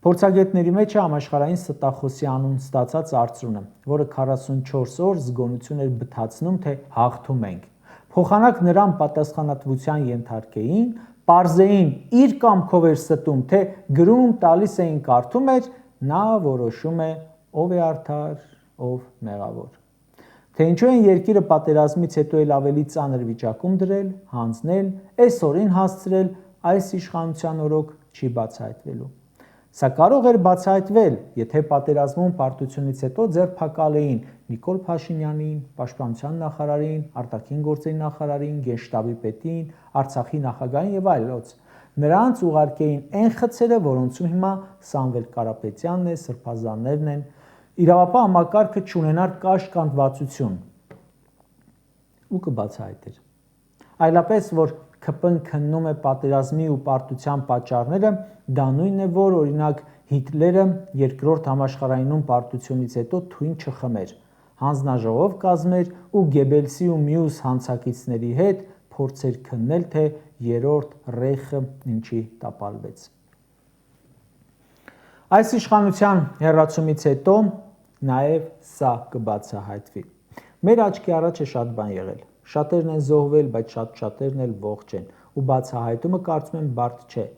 Փորձագետների մեջ է համաշխարհային ստախոսի անուն ստացած արծրունը, որը 44 օր զգոնություն էր բթացնում, թե հաղթում ենք։ Փոխանակ նրան պատասխանատվության ենթարկեին, պարզեին իր կամքով էր ստում, թե գրում տալիս էին կարդում էր, նա որոշում է ով է արդար, ով մեղավոր։ Թե ինչու են երկիրը պատերազմից հետո էլ ավելի ծանր վիճակում դրել, հանձնել, այսօրին հասցրել, այս իշխանության օրոք չի բացահայտվելու։ Սա կարող էր բացահայտվել, եթե պատերազմում պարտությունից հետո ձերբակալ էին Նիկոլ Փաշինյանին, Պաշտպանության նախարարին, Արտաքին գործերի նախարարին, Գենշտաբի պետին, Արցախի նախագահին եւ այլոց։ Նրանց ուղարկեին այն խցերը, որոնցում հիմա Սամվել Կարապետյանն է, սրբազաններն են, իրավապահ համակարգը չունենար կաշկանդվածություն ու կբացահայտեր։ Այլապես, որ ՔՊ-ն քննում է պատերազմի ու պարտության պատճառները, դա նույնն է, որ օրինակ Հիտլերը երկրորդ համաշխարհայինում պարտությունից հետո թույն չխմեր, հանձնաժողով կազմեր ու Գեբելսի ու մյուս հանցակիցների հետ փորձեր քննել, թե երրորդ Ռեյխը ինչի տապալվեց։ Այս իշխանության հեռացումից հետո նաև սա կբացահայտվի։ Մեր աչքի առաջ է շատ բան եղել։ Շատերն են զոհվել, բայց շատ շատերն էլ ողջ են, ու բացահայտումը կարծում եմ բարդ չէ,